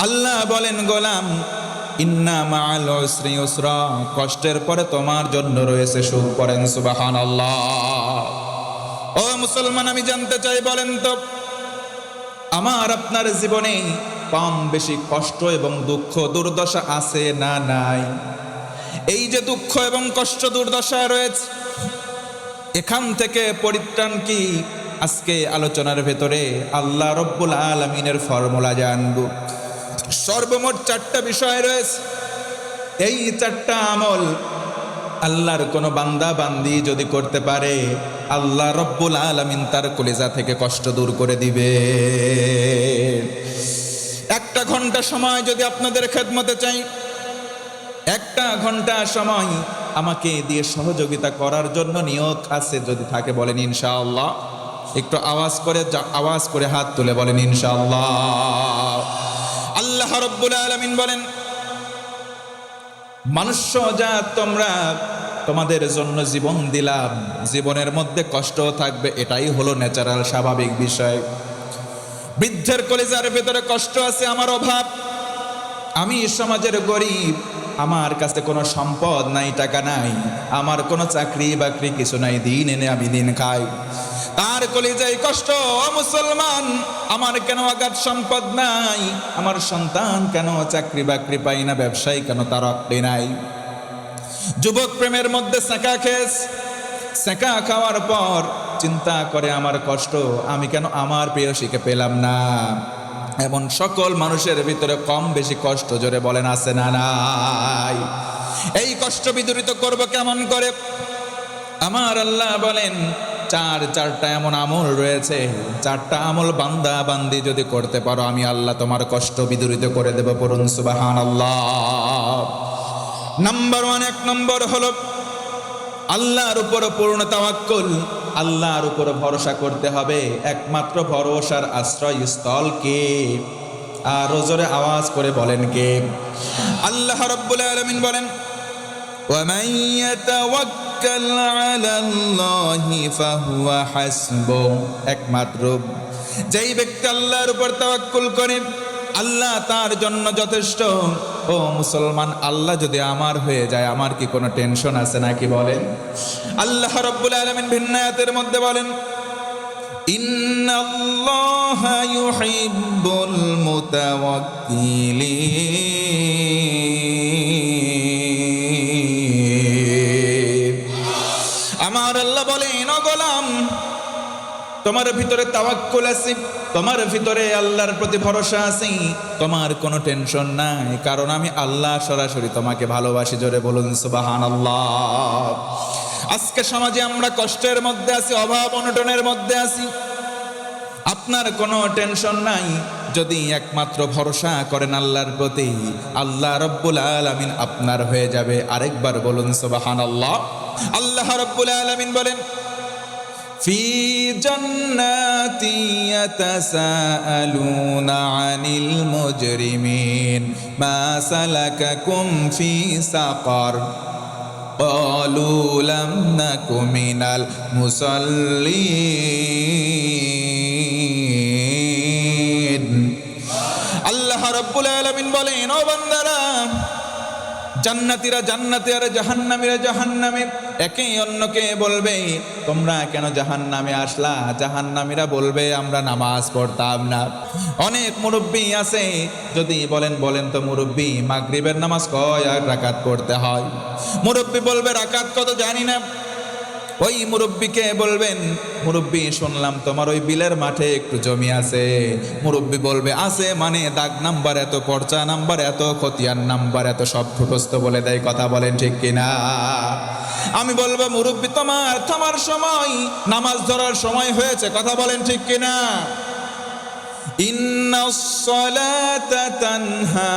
আল্লাহ বলেন, গোলাম, ইন্না মাআল উসরি ইউসরা, কষ্টের পরে তোমার জন্য রয়েছে সুখ। পড়েন সুবহানাল্লাহ। ও মুসলমান, আমি জানতে চাই, বলেন তো, আমার আপনার জীবনে কম বেশি কষ্ট এবং দুঃখ দুর্দশা আছে না নাই? এই যে দুঃখ এবং কষ্ট দুর্দশা রয়েছে, এখান থেকে পরিত্রাণ কি? আজকে আলোচনার ভেতরে আল্লাহ রব্বুল আলামিনের ফর্মুলা জানব। সর্বমোট 4টা বিষয় রয়েছে। এই 4টা আমল আল্লাহর কোনো বান্দা বান্দি যদি করতে পারে, আল্লাহ রব্বুল আলামিন তার কলিজা থেকে কষ্ট দূর করে দিবে। 1 ঘন্টা সময় যদি আপনাদের খেদমতে চাই, 1 ঘন্টা সময় আমাকে দিয়ে সহযোগিতা করার জন্য নিয়োগ আছে যদি থাকে, বলেন ইনশাআল্লাহ। একটু আওয়াজ করে হাত তুলে বলেন ইনশাআল্লাহ। আল্লাহ রব্বুল আলামিন বলেন, মনুষ্য জাত, তোমরা তোমাদের জন্য জীবন দিলাম, জীবনের মধ্যে কষ্ট থাকবে, এটাই হলো ন্যাচারাল স্বাভাবিক বিষয়। বৃদ্ধের কলিজার ভেতরে কষ্ট আছে, আমার অভাব, আমি সমাজের গরিব, আমার কাছে কোনো সম্পদ নাই, টাকা নাই, আমার কোনো চাকরি বাকরি কিছু নাই, দিন এনে আমি দিন খাই। তার কলিজায় কষ্ট, ও মুসলমান, আমার কেন অগাধ সম্পদ নাই, আমার সন্তান কেন চাকরি বাকরি পাই না, ব্যবসায়ী কেন তার অক্তি নাই। যুবক প্রেমের মধ্যে সেকা খাওয়ার পর চিন্তা করে আমার কষ্ট, আমি কেন আমার প্রেয়সীকে পেলাম না। এমন সকল মানুষের ভিতরে কম বেশি কষ্ট, জোরে বলেন আছে না নাই? এই কষ্ট বিদূরিত করব কেমন করে? আমার আল্লাহ বলেন, 4টা এমন আমল রয়েছে, 4টা আমল বান্দা বান্দি যদি করতে পারো, আমি আল্লাহ তোমার কষ্ট বিদূরিত করে দেব। পড়ুন সুবহানাল্লাহ। নাম্বার 1, 1 নম্বর হলো আল্লাহর উপর পূর্ণ তাওয়াক্কুল। আল্লাহর উপর ভরসা করতে হবে। একমাত্র ভরসার আশ্রয়স্থল কে? আর জোরে আওয়াজ করে বলেন কে? আল্লাহ রাব্বুল আলামিন বলেন, وَمَن يَتَوَكَّلْ عَلَى اللَّهِ فَهُوَ حَسْبُهُ। একমাত্র যেই ব্যক্তি আল্লাহর উপর তাওয়াক্কুল করে, আল্লাহ তার জন্য যথেষ্ট। ও মুসলমান, আল্লাহ যদি আমার হয়ে যায়, আমার কি কোনো টেনশন আছে নাকি? বলেন। আল্লাহ রাব্বুল আলামিন ভিন্ন আয়াতের মধ্যে বলেন, ইন্নাল্লাহা ইউহিব্বুল মুতাওয়াক্কিলিন। আমার আল্লাহ বলেন, ও গোলাম, তোমার ভিতরে তাওয়াক্কুল আছে, তোমার ভিতরে আল্লাহর প্রতি ভরসা আছে, তোমার কোনো টেনশন নাই, কারণ আমি আল্লাহ সরাসরি তোমাকে ভালোবাসি। জোরে বলুন সুবহানাল্লাহ। আজকে সমাজে আমরা কষ্টের মধ্যে আছি, অভাব অনটনের মধ্যে আছি, আপনার কোনো টেনশন নাই। যদি একমাত্র ভরসা করেন আল্লাহর প্রতি, আল্লাহ রব্বুল আলামিন আপনার হয়ে যাবে। আরেকবার বলুন সুবহানাল্লাহ। আল্লাহ রব্বুল আলামিন বলেন, في جنات يتساءلون عن المجرمين ما سلككم في سقر قالوا لم نك من المصلين। আল্লাহ রাব্বুল আলামিন বলেন, ও বান্দারা, জান্নাতীরা জান্নাতে আর জাহান্নামীরা জাহান্নামে, একে অন্যকে বলবে, তোমরা কেন জাহান্নামে আসলা? জাহান্নামীরা বলবে, আমরা নামাজ পড়তাম না। অনেক মুরব্বী আছে, যদি বলেন তো মুরব্বী, মাগরিবের নামাজ কয় রাকাত পড়তে হয়? মুরব্বী বলবে, রাকাত কত জানি না। ওই মুরব্বীকে বলবেন, মুরব্বী, শুনলাম তোমার ওই বিলের মাঠে একটু জমি আছে। মুরব্বী বলবে, আছে মানে? দাগ নাম্বার এত, পর্চা নাম্বার এত, খতিয়ান নাম্বার এত, সব ঠুকস্ত বলে দেয়। কথা বলেন ঠিক কিনা? আমি বলবো, মুরব্বী, তোমার থামার সময়, নামাজ ধরার সময় হয়েছে। কথা বলেন ঠিক কিনা? ইন্নাস সালাতা তানহা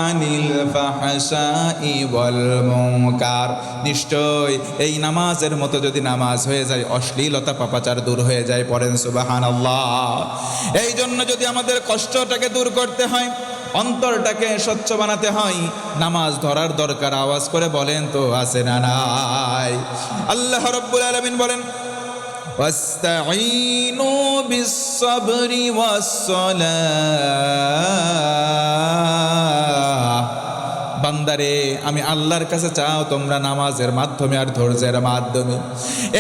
আনিল ফাহশাই ওয়াল মুনকার। নিশ্চয় এই নামাজের মতো যদি নামাজ হয়ে যায়, অশ্লীলতা পাপাচার দূর হয়ে যায়। পড়েন সুবহানাল্লাহ। এই জন্য যদি আমাদের কষ্টটাকে দূর করতে হয়, অন্তরটাকে স্বচ্ছ বানাতে হয়, নামাজ ধরার দরকার। আওয়াজ করে বলেন তো, আছে না নাই? আল্লাহ রাব্বুল আলামিন বলেন, واستعينوا بالصبر والصلاة বান্দারে আমি আল্লাহর কাছে চাও তোমরা নামাজের মাধ্যমে আর ধৈর্যের মাধ্যমে,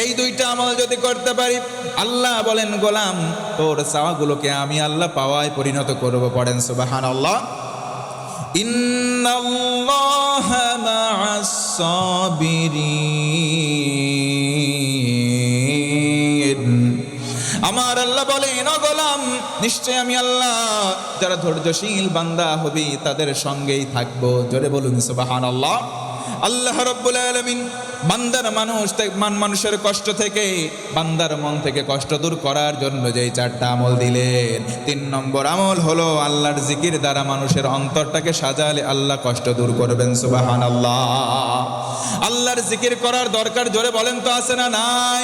এই দুইটা আমল যদি করতে পারি, আল্লাহ বলেন গোলাম তোর চাওয়াগুলোকে আমি আল্লাহ পাওয়ায় পরিণত করব। পড়েন সুবহানাল্লাহ। ইন্নাল্লাহা মা'আস সাবিরিন। আমার আল্লাহ বলেন ও গোলাম নিশ্চয় আমি আল্লাহ যারা ধৈর্যশীল বান্দা হবে তাদের সঙ্গেই থাকবো। জোরে বলুন সুবহানাল্লাহ। আল্লাহ রাব্বুল আলামিন বান্দার মানুষের কষ্ট থেকে, বান্দার মন থেকে কষ্ট দূর করার জন্য যেই চারটা আমল দিলেন, 3 নম্বর আমল হলো আল্লাহর জিকির দ্বারা মানুষের অন্তরটাকে সাজালে আল্লাহ কষ্ট দূর করবেন। সুবহানাল্লাহ। আল্লাহর জিকির করার দরকার জোরে বলেন তো আছে না নাই?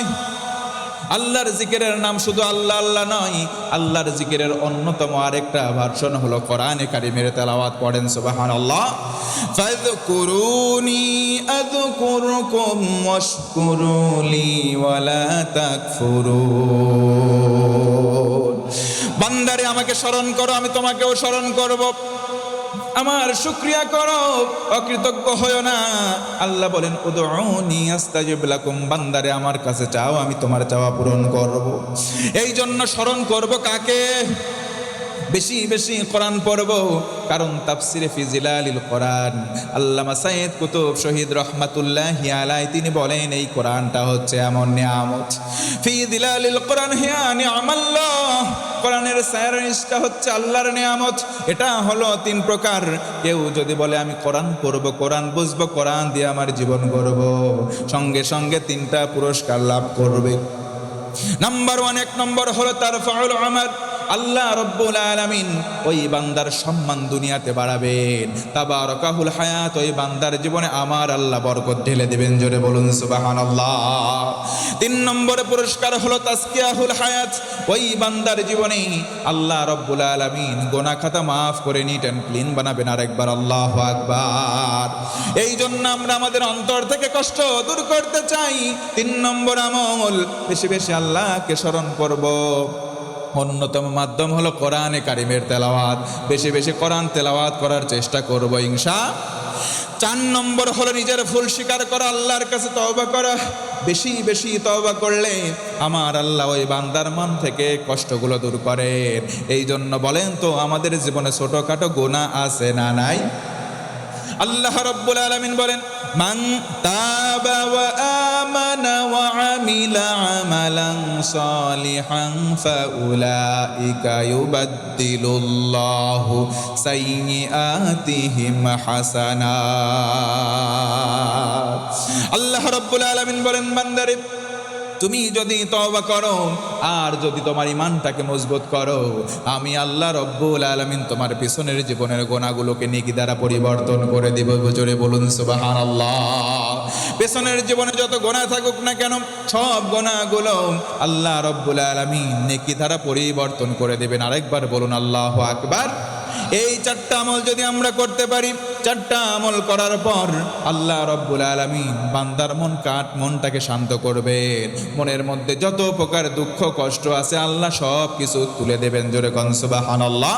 আল্লাহর জিকিরের নাম শুধু আল্লাহ আল্লাহ নয়, আল্লাহর জিকিরের অন্যতম আরেকটা ভার্সন হলো কোরআনে কারিমের তেলাওয়াত। পড়েন সুবহানাল্লাহ। ফাযকুরুনি আযকুরকুম ওয়াশকুরুলি ওয়ালা তাকফুরুন। বান্দারে আমাকে স্মরণ করো, আমি তোমাকেও স্মরণ করব। আমার শুকরিয়া করো, অকৃতজ্ঞ হয়ো না। আল্লাহ বলেন উদউনি আস্তাজিব লাকুম। বান্দারে আমার কাছে চাও, আমি তোমার চাওয়া পূরণ করব। এই জন্য স্মরণ করব কাকে? বেশি বেশি কোরআন পড়ব। কারণ তাফসিরে ফি জিলালিল কোরআন আল্লামা সাইয়্যিদ কুতুব শহীদ রহমাতুল্লাহি আলাইহি তিনি বলেন এই কোরআনটা হচ্ছে এমন নিয়ামত। ফি জিলালিল কোরআন হিয়া নিয়ামাল্লাহ। কোরআনের সায়ারটা হচ্ছে আল্লাহর নিয়ামত। এটা হলো 3 প্রকার। কেউ যদি বলে আমি কোরআন পড়ব, কোরআন বুঝবো, কোরআন দিয়ে আমার জীবন গড়ব, সঙ্গে সঙ্গে 3টা পুরস্কার লাভ করবে। নাম্বার 1, 1 নম্বর হলো তারফাউল আমাল। আল্লাহ রব্বুল আলামিন ওই বান্দার সম্মান দুনিয়াতে বাড়াবেন। তাবারাকাহুল হায়াত, ওই বান্দার জীবনে আমার আল্লাহ বরকত ঢেলে দিবেন। জোরে বলুন সুবহানাল্লাহ। 3 নম্বরে পুরস্কার হলো তাসকিয়াহুল হায়াত। ওই বান্দার জীবনে আল্লাহ রব্বুল আলামিন গুনাহ খাতা মাফ করে নিট এন্ড ক্লিন বানাবেন। আরেকবার আল্লাহু আকবার। এই জন্য আমরা আমাদের অন্তর থেকে কষ্ট দূর করতে চাই। 3 নম্বর আমল বেশি বেশি আল্লাহকে স্মরণ করব। অন্যতম মাধ্যম হলো কোরআনে কারিমের তেলাওয়াত। বেশি বেশি কোরআন তেলাওয়াত করার চেষ্টা করব ইনশাআল্লাহ। 4 নম্বর হলো নিজের ভুল স্বীকার করা, আল্লাহর কাছে তওবা করা। বেশি বেশি তওবা করলে আমার আল্লাহ ওই বান্দার মন থেকে কষ্টগুলো দূর করেন। এই জন্য বলেন তো আমাদের জীবনে ছোটখাটো গুনাহ আছে না নাই? আল্লাহ রাব্বুল আলামিন বলেন মান তাবা ওয়া আমানা ওয়া আমিলা আমালান সালিহান ফাউলাইকা ইউবাদদিলুল্লাহু সাইয়্যাতিহিম হাসানাত। আল্লাহ রাব্বুল আলামিন বলেন বান্দারে তুমি যদি তওবা করো আর যদি তোমার ঈমানটাকে মজবুত করো, আমি আল্লাহ রব্বুল আলামিন তোমার পিছনের জীবনের গুনাহগুলোকে নেকি দ্বারা পরিবর্তন করে দিব। জোরে বলুন সুবহানাল্লাহ। পিছনের জীবনে যত গুনাহ থাকুক না কেন সব গুনাহগুলো আল্লাহ রব্বুল আলামিন নেকি দ্বারা পরিবর্তন করে দিবেন। আরেকবার বলুন আল্লাহু আকবার। এই 4টা আমল যদি আমরা করতে পারি, 4টা আমল করার পর আল্লাহ রব্বুল আলামিন বান্দার মনটাকে শান্ত করবেন। মনের মধ্যে যত প্রকার দুঃখ কষ্ট আছে আল্লাহ সব কিছু তুলে দেবেন। জোরে কোন সুবহানাল্লাহ।